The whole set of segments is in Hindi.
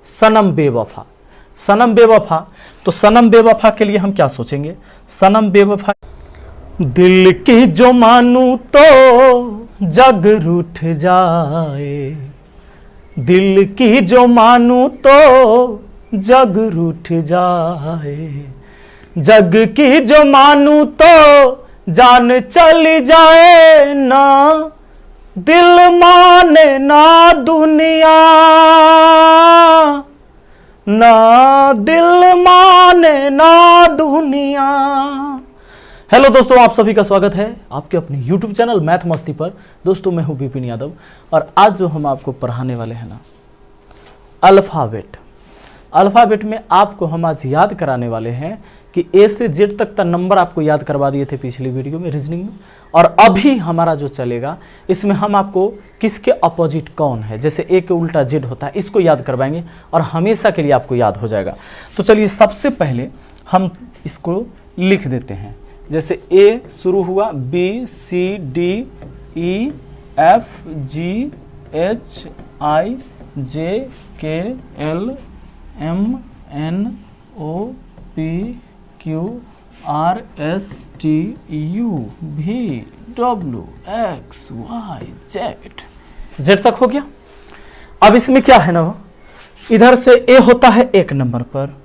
सनम बेवफा। सनम बेवफा, तो सनम बेवफा के लिए हम क्या सोचेंगे? सनम बेवफा, दिल की जो मानू तो जग रूठ जाए, दिल की जो मानू तो जग रूठ जाए, जग की जो मानू तो जान चली जाए ना, दिल माने ना दुनिया, ना दिल माने ना दुनिया। हेलो दोस्तों, आप सभी का स्वागत है आपके अपने YouTube चैनल मैथ मस्ती पर। दोस्तों मैं हूं विपिन यादव और आज जो हम आपको पढ़ाने वाले हैं ना, अल्फ़ाबेट। अल्फ़ाबेट में आपको हम आज याद कराने वाले हैं कि ए से जेड तक का नंबर आपको याद करवा दिए थे पिछली वीडियो में रीजनिंग में, और अभी हमारा जो चलेगा इसमें हम आपको किसके अपोजिट कौन है, जैसे ए के उल्टा जेड होता है, इसको याद करवाएंगे और हमेशा के लिए आपको याद हो जाएगा। तो चलिए सबसे पहले हम इसको लिख देते हैं। जैसे ए शुरू हुआ, B C D E F G H I J K L M N O P Q R S T U V W X Y Z, Z तक हो गया। अब इसमें क्या है ना, इधर से ए होता है एक नंबर पर,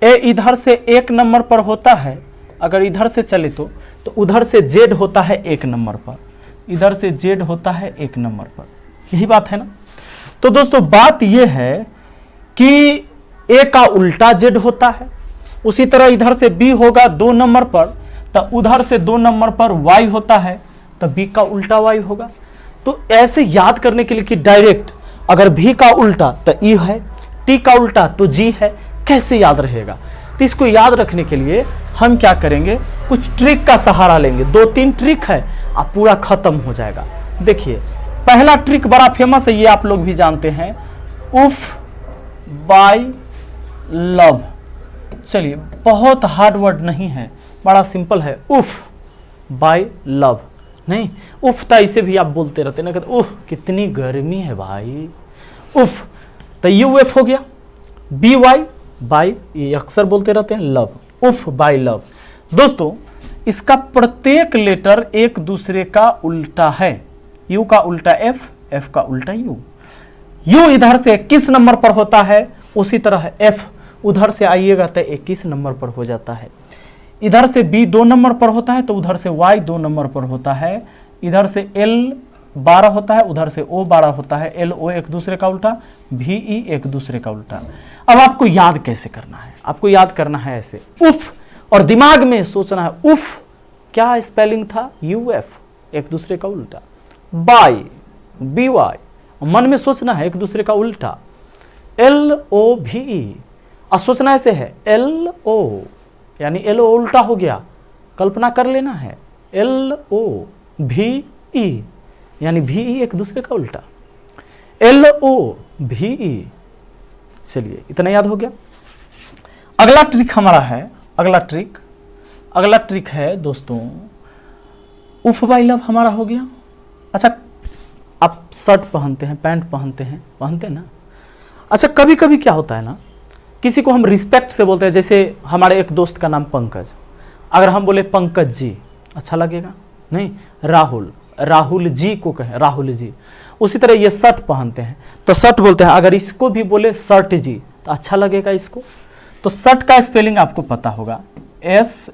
ए इधर से एक नंबर पर होता है, अगर इधर से चले तो उधर से जेड होता है एक नंबर पर, इधर से जेड होता है एक नंबर पर, यही बात है ना। तो दोस्तों बात यह है कि ए का उल्टा जेड होता है, उसी तरह इधर से बी होगा 2 नंबर पर, तो उधर से 2 नंबर पर वाई होता है, तो बी का उल्टा वाई होगा। तो ऐसे याद करने के लिए कि डायरेक्ट अगर भी का उल्टा तो ई है, टी का उल्टा तो जी है, कैसे याद रहेगा? तो इसको याद रखने के लिए हम क्या करेंगे, कुछ ट्रिक का सहारा लेंगे। 2-3 ट्रिक है, अब पूरा खत्म हो जाएगा। देखिए पहला ट्रिक बड़ा फेमस है, ये आप लोग भी जानते हैं, उफ बाय लव। चलिए बहुत हार्ड वर्ड नहीं है, बड़ा सिंपल है, उफ बाय लव। नहीं उफ तो इसे भी आप बोलते रहते ना, कहते उफ कितनी गर्मी है भाई, उफ। तो यू एफ हो गया, बी वाई बाय, ये अक्सर बोलते रहते हैं लव, उफ बाय लव। दोस्तों इसका प्रत्येक लेटर एक दूसरे का उल्टा है, यू का उल्टा एफ, एफ का उल्टा यू। यू इधर से 21 नंबर पर होता है, उसी तरह एफ उधर से आइएगा तो 21 नंबर पर हो जाता है। इधर से बी 2 नंबर पर होता है तो उधर से वाई 2 नंबर पर होता है। इधर से एल 12 होता है, उधर से ओ 12 होता है, एल ओ एक दूसरे का उल्टा, भी ई एक दूसरे का उल्टा। अब आपको याद कैसे करना है? आपको याद करना है ऐसे, उफ, और दिमाग में सोचना है उफ क्या स्पेलिंग था, यू एफ एक दूसरे का उल्टा, बाई बी वाई, मन में सोचना है एक दूसरे का उल्टा, एल ओ भी ई, और सोचना ऐसे है एल ओ, यानी एल ओ उल्टा हो गया, कल्पना कर लेना है, एल ओ भी ई यानी भी ई एक दूसरे का उल्टा, एल ओ भी ई। चलिए इतना याद हो गया। अगला ट्रिक हमारा है, अगला ट्रिक है दोस्तों, उफ बाय लव हमारा हो गया। अच्छा आप शर्ट पहनते हैं, पैंट पहनते हैं ना। अच्छा कभी कभी क्या होता है ना, किसी को हम रिस्पेक्ट से बोलते हैं, जैसे हमारे एक दोस्त का नाम पंकज, अगर हम बोले पंकज जी अच्छा लगेगा? नहीं, राहुल जी को कहें राहुल जी। उसी तरह ये शर्ट पहनते हैं तो शर्ट बोलते हैं, अगर इसको भी बोले शर्ट जी तो अच्छा लगेगा इसको। तो शर्ट का स्पेलिंग आपको पता होगा, SHIRT,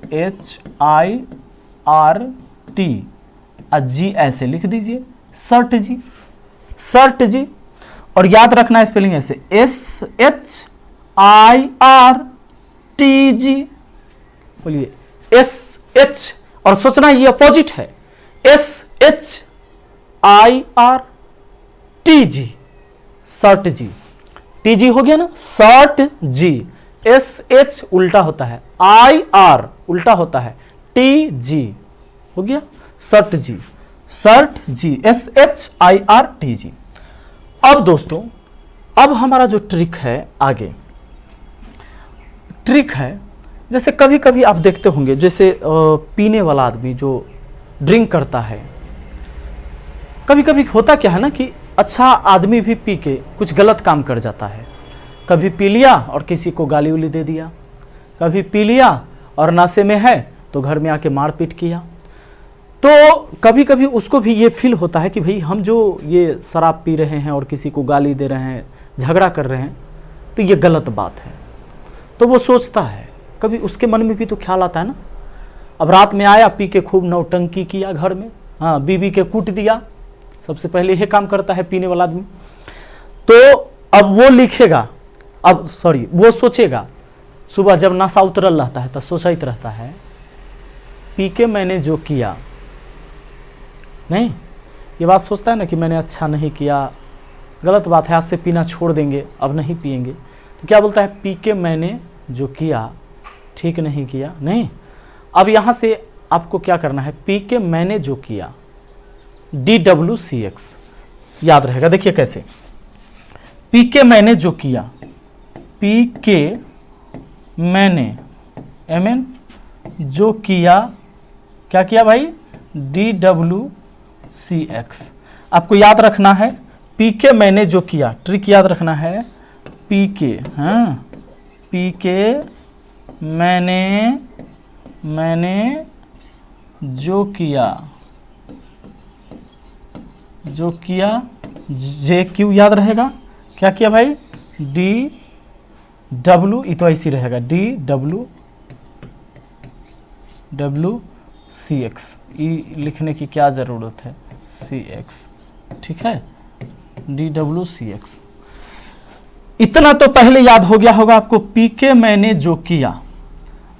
जी ऐसे लिख दीजिए, शर्ट जी, शर्ट जी। और याद रखना स्पेलिंग ऐसे, SHIRTG, बोलिए SH, और सोचना ये अपोजिट है, SHIRTG, शर्ट जी, TG हो गया ना, शर्ट जी, SH उल्टा होता है, IR उल्टा होता है, TG हो गया शर्ट जी, SHIRTG। अब दोस्तों अब हमारा जो ट्रिक है, आगे ट्रिक है, जैसे कभी कभी आप देखते होंगे, जैसे पीने वाला आदमी जो ड्रिंक करता है, कभी कभी होता क्या है ना कि अच्छा आदमी भी पी के कुछ गलत काम कर जाता है, कभी पी लिया और किसी को गाली उली दे दिया, कभी पी लिया और नशे में है तो घर में आके मारपीट किया। तो कभी कभी उसको भी ये फील होता है कि भाई हम जो ये शराब पी रहे हैं और किसी को गाली दे रहे हैं, झगड़ा कर रहे हैं, तो ये गलत बात है। तो वो सोचता है, कभी उसके मन में भी तो ख्याल आता है ना। अब रात में आया, पी के खूब नौटंकी किया घर में, हाँ, बीवी के कूट दिया। सबसे पहले यह काम करता है पीने वाला आदमी। तो अब वो लिखेगा, वो सोचेगा, सुबह जब नशा उतरल रहता है तो सोचते रहता है, पी के मैंने जो किया, नहीं, ये बात सोचता है ना कि मैंने अच्छा नहीं किया, गलत बात है, आज से पीना छोड़ देंगे, अब नहीं पिएंगे। तो क्या बोलता है, पी के मैंने जो किया ठीक नहीं किया। नहीं, अब यहाँ से आपको क्या करना है, पी के मैंने जो किया, DWCX याद रहेगा। देखिए कैसे, पी के मैंने जो किया, पी के मैंने MN जो किया, क्या किया भाई, DWCX। आपको याद रखना है, पी के मैंने जो किया, ट्रिक याद रखना है, पी के, हाँ, पी के मैंने जो किया, JQ याद रहेगा। क्या किया भाई, DW, ये तो ऐसी रहेगा, DWCX, ई लिखने की क्या ज़रूरत है, CX, ठीक है, DWCX। इतना तो पहले याद हो गया होगा आपको, पी के मैंने जो किया,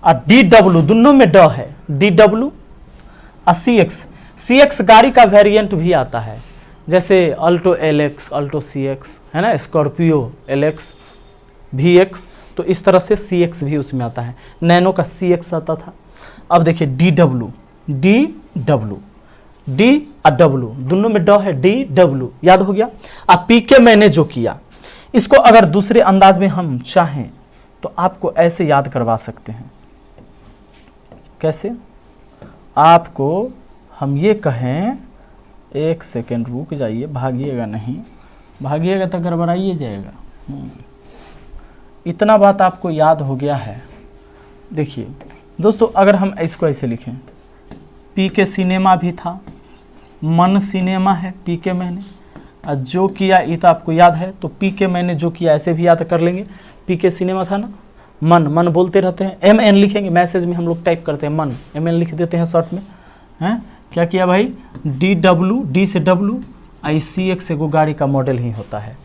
और DW दोनों में ड है, DW और CX गाड़ी का वेरिएंट भी आता है, जैसे अल्टो LX, अल्टो CX है ना, स्कॉर्पियो LX, VX, तो इस तरह से CX भी उसमें आता है। नैनो का CX आता था। अब देखिए DW D और W दोनों में ड है, DW याद हो गया। अब पी के मैंने जो किया, इसको अगर दूसरे अंदाज में हम चाहें तो आपको ऐसे याद करवा सकते हैं। कैसे, आपको हम ये कहें, एक सेकेंड रुक जाइए, भागिएगा नहीं, भागिएगा तो गड़बड़ाइए जाएगा। इतना बात आपको याद हो गया है। देखिए दोस्तों, अगर हम इसको ऐसे लिखें, पी के सिनेमा भी था, मन सिनेमा है, पी के मैंने, और जो किया ये तो आपको याद है, तो पी के मैंने जो किया ऐसे भी याद कर लेंगे। पी के सिनेमा था ना, मन बोलते रहते हैं, MN लिखेंगे, मैसेज में हम लोग टाइप करते हैं मन, MN लिख देते हैं शॉर्ट में, हैं। क्या किया भाई, DW, D से W, ICX एगो गाड़ी का मॉडल ही होता है।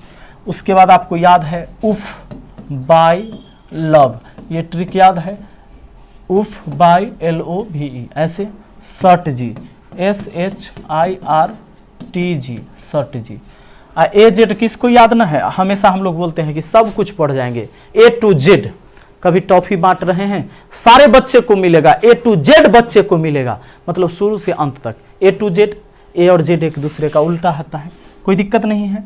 उसके बाद आपको याद है उफ बाय लव, ये ट्रिक याद है, उफ बाय LOVE, ऐसे शर्ट जी, SHIRTG, शर्ट जी। AZ किसको याद ना है, हमेशा हम लोग बोलते हैं कि सब कुछ पढ़ जाएंगे, A to Z। कभी टॉफी बांट रहे हैं, सारे बच्चे को मिलेगा, A to Z बच्चे को मिलेगा, मतलब शुरू से अंत तक A to Z। A और Z एक दूसरे का उल्टा आता है, कोई दिक्कत नहीं है।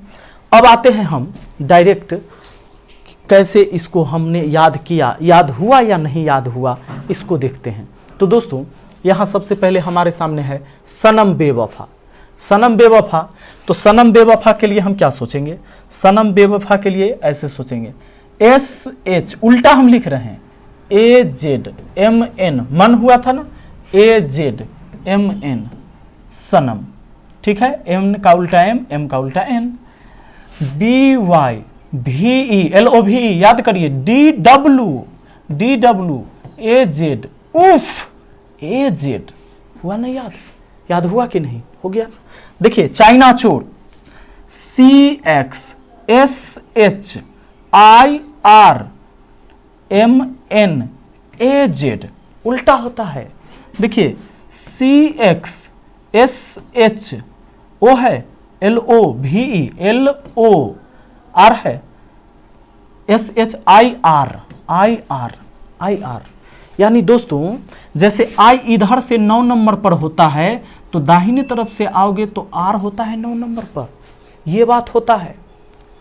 अब आते हैं हम डायरेक्ट, कैसे इसको हमने याद किया, याद हुआ या नहीं याद हुआ, इसको देखते हैं। तो दोस्तों, यहाँ सबसे पहले हमारे सामने है सनम बेवफा। सनम बेवफा, तो सनम बेवफा के लिए हम क्या सोचेंगे, सनम बेवफा के लिए ऐसे सोचेंगे, SH उल्टा हम लिख रहे हैं, AZMN, मन हुआ था ना, AZMN सनम, ठीक है, M का उल्टा M, M का उल्टा N, BYVELOVE याद करिए, DW AZ, उफ AZ हुआ नहीं याद, याद हुआ कि नहीं, हो गया। देखिए चाइना चोर, CXSHIRMNAZ उल्टा होता है। देखिए CXSHO है, LOVE, LOR है, SHIR, यानी दोस्तों जैसे I इधर से 9 नंबर पर होता है, तो दाहिने तरफ से आओगे तो R होता है 9 नंबर पर, ये बात होता है।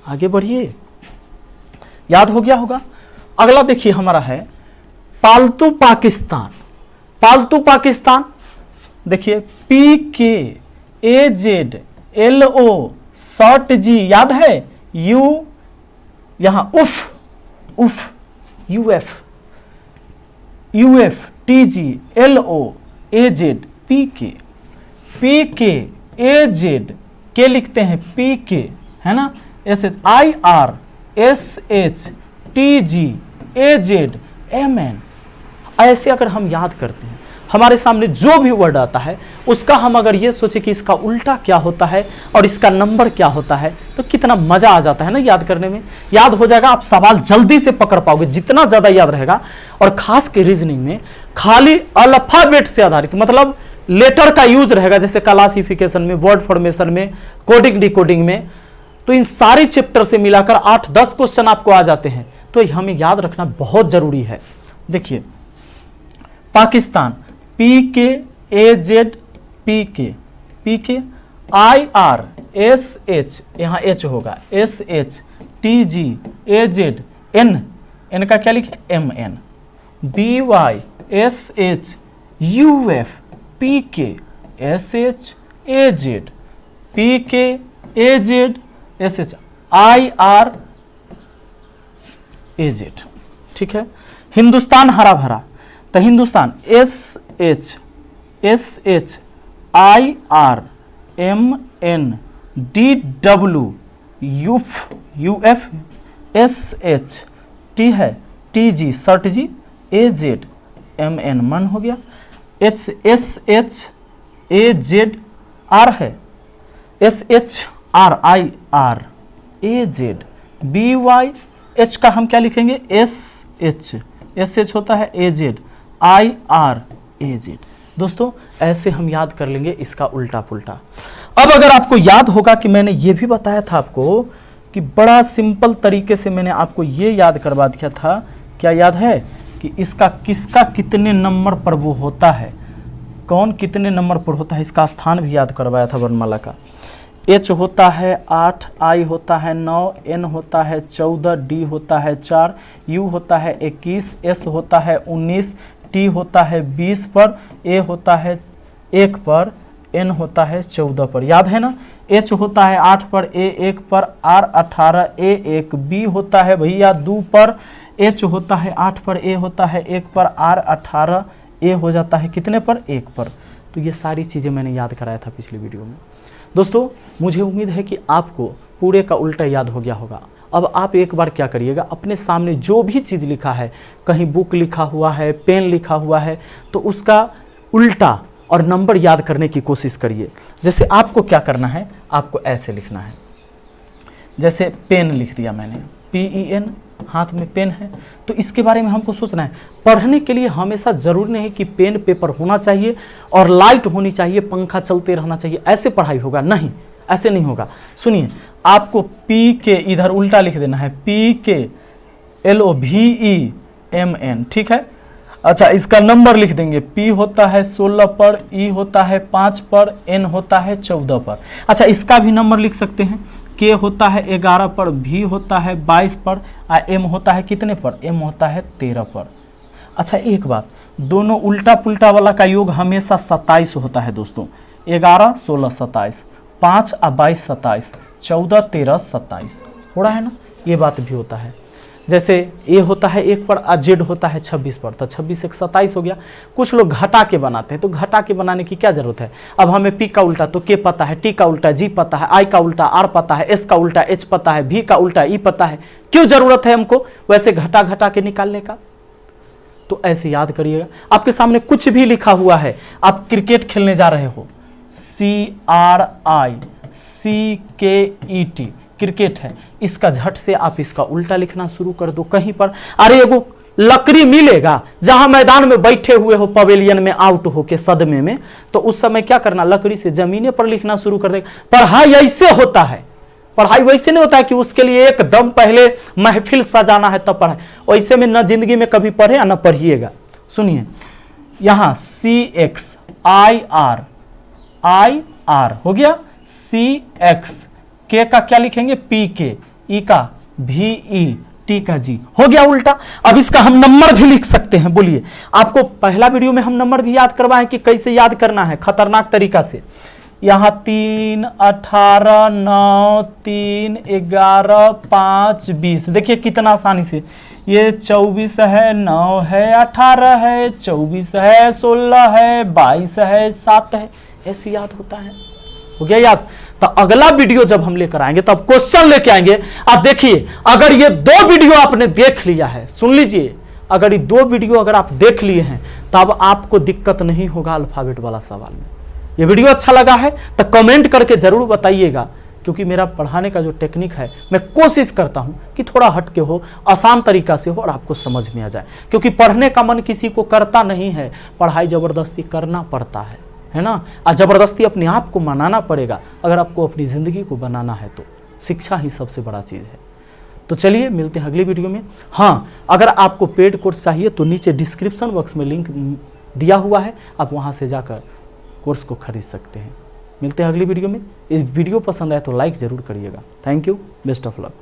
आगे बढ़िए, याद हो गया होगा। अगला देखिए हमारा है पालतू पाकिस्तान। पालतू पाकिस्तान, देखिए PKAZLO शॉर्ट G याद है, U यहाँ उफ उफ, UF, UF, TG, LO, AZ, PK, PK, AZ, के लिखते हैं पीके, है ना, SH, IR, SH, TG, AZ, MN. ऐसे अगर हम याद करते हैं, हमारे सामने जो भी वर्ड आता है उसका हम अगर ये सोचे कि इसका उल्टा क्या होता है और इसका नंबर क्या होता है, तो कितना मजा आ जाता है ना याद करने में। याद हो जाएगा, आप सवाल जल्दी से पकड़ पाओगे जितना ज्यादा याद रहेगा। और खास के रीजनिंग में खाली अल्फाबेट से आधारित, मतलब लेटर का यूज रहेगा, जैसे क्लासिफिकेशन में, वर्ड फॉर्मेशन में, कोडिंग डिकोडिंग में, तो इन सारे चैप्टर से मिलाकर 8-10 क्वेश्चन आपको आ जाते हैं। तो हमें याद रखना बहुत जरूरी है। देखिए, Pakistan, PK, AZ, PK, PK, IR, SH, यहां एच होगा, SH, TG, AZ, N, N का क्या लिखे, MN, BY, SH, UF, PK, SH, AZ, PK, AZ, SH, IR, AZ. ठीक है। हिंदुस्तान हरा भरा, तो Hindustan S H, S H, I R, M N, D W, UF, UF, S H, T है, टी जी, सर्ट G, A Z, M N, मन हो गया, H, S H, A Z, R है, S H, R, I R, A Z, B Y, H का हम क्या लिखेंगे, एस एच, एस एच होता है, A Z, I R, A Z. दोस्तों ऐसे हम याद कर लेंगे इसका उल्टा पुल्टा। अब अगर आपको याद होगा कि मैंने ये भी बताया था आपको कि बड़ा सिंपल तरीके से मैंने आपको ये याद करवा दिया था, क्या याद है, कि इसका किसका कितने नंबर पर वो होता है, कौन कितने नंबर पर होता है, इसका स्थान भी याद करवाया था वर्णमाला का। एच होता है 8, आई होता है 9, एन होता है 14, डी होता है 4, यू होता है 21, एस होता है 19, टी होता है 20 पर, ए होता है 1 पर, एन होता है 14 पर। याद है ना, एच होता है 8 पर, ए 1 पर, आर 18, ए 1, बी होता है भैया 2 पर, एच होता है 8 पर, ए होता है 1 पर, आर 18, ए हो जाता है कितने पर, 1 पर। तो ये सारी चीज़ें मैंने याद कराया था पिछली वीडियो में। दोस्तों मुझे उम्मीद है कि आपको पूरे का उल्टा याद हो गया होगा। अब आप एक बार क्या करिएगा, अपने सामने जो भी चीज़ लिखा है, कहीं बुक लिखा हुआ है, पेन लिखा हुआ है, तो उसका उल्टा और नंबर याद करने की कोशिश करिए। जैसे आपको क्या करना है, आपको ऐसे लिखना है, जैसे पेन लिख दिया मैंने, PEN, हाथ में पेन है, तो इसके बारे में हमको सोचना है। पढ़ने के लिए हमेशा जरूरी नहीं कि पेन पेपर होना चाहिए और लाइट होनी चाहिए, पंखा चलते रहना चाहिए, ऐसे पढ़ाई होगा, नहीं, ऐसे नहीं होगा। सुनिए, आपको पी के इधर उल्टा लिख देना है, PKLOVEMN, ठीक है। अच्छा, इसका नंबर लिख देंगे, P होता है 16 पर, E होता है 5 पर, N होता है 14 पर। अच्छा, इसका भी नंबर लिख सकते हैं, K होता है 11 पर, V होता है 22 पर, M होता है कितने पर, M होता है 13 पर। अच्छा, एक बात, दोनों उल्टा पुल्टा वाला का योग हमेशा 27 होता है दोस्तों। 11, 16, 27, 5 और 22, 27, 14, 13, 27 हो रहा है ना, ये बात भी होता है। जैसे ए होता है 1 पर और जेड होता है 26 पर, तो 26 एक 27 हो गया। कुछ लोग घटा के बनाते हैं, तो घटा के बनाने की क्या जरूरत है। अब हमें पी का उल्टा तो के पता है, टी का उल्टा जी पता है, आई का उल्टा आर पता है, एस का उल्टा एच पता है, भी का उल्टा ई पता है, क्यों जरूरत है हमको वैसे घटा घटा के निकालने का। तो ऐसे याद करिएगा। आपके सामने कुछ भी लिखा हुआ है, आप क्रिकेट खेलने जा रहे हो, CRICKET, क्रिकेट है, इसका झट से आप इसका उल्टा लिखना शुरू कर दो। कहीं पर अरे एगो लकड़ी मिलेगा जहां मैदान में बैठे हुए हो, पवेलियन में आउट हो के सदमे में, तो उस समय क्या करना, लकड़ी से जमीने पर लिखना शुरू कर देगा। पढ़ाई ऐसे होता है, पढ़ाई वैसे नहीं होता है कि उसके लिए एकदम पहले महफिल सजाना है तब पढ़ाई, वैसे में न जिंदगी में कभी पढ़े न पढ़िएगा। सुनिए, यहाँ CXIR हो गया, CX, के का क्या लिखेंगे, PK, ई का VE, टी का जी, हो गया उल्टा। अब इसका हम नंबर भी लिख सकते हैं। बोलिए, आपको पहला वीडियो में हम नंबर भी याद करवाएं कि कैसे याद करना है खतरनाक तरीका से। यहाँ 3, 18, 9, 3, 11, 5, 20। देखिए कितना आसानी से, ये 24 है, 9 है, 18 है, 24 है, 16 है, 22 है, 7 है। ऐसे याद होता है। हो गया याद? तो अगला वीडियो जब हम लेकर आएंगे तब क्वेश्चन लेके आएंगे। आप देखिए, अगर ये 2 वीडियो आपने देख लिया है, सुन लीजिए, अगर ये 2 वीडियो अगर आप देख लिए हैं तब आपको दिक्कत नहीं होगा अल्फाबेट वाला सवाल में। ये वीडियो अच्छा लगा है तो कमेंट करके जरूर बताइएगा, क्योंकि मेरा पढ़ाने का जो टेक्निक है मैं कोशिश करता हूं कि थोड़ा हट के हो, आसान तरीका से हो और आपको समझ में आ जाए। क्योंकि पढ़ने का मन किसी को करता नहीं है, पढ़ाई जबरदस्ती करना पड़ता है ना। और जबरदस्ती अपने आप को मनाना पड़ेगा अगर आपको अपनी ज़िंदगी को बनाना है तो। शिक्षा ही सबसे बड़ा चीज़ है। तो चलिए मिलते हैं अगली वीडियो में। हाँ, अगर आपको पेड कोर्स चाहिए तो नीचे डिस्क्रिप्शन बॉक्स में लिंक दिया हुआ है, आप वहाँ से जाकर कोर्स को खरीद सकते हैं। मिलते हैं अगली वीडियो में। इस वीडियो पसंद आए तो लाइक ज़रूर करिएगा। Thank you, best of luck.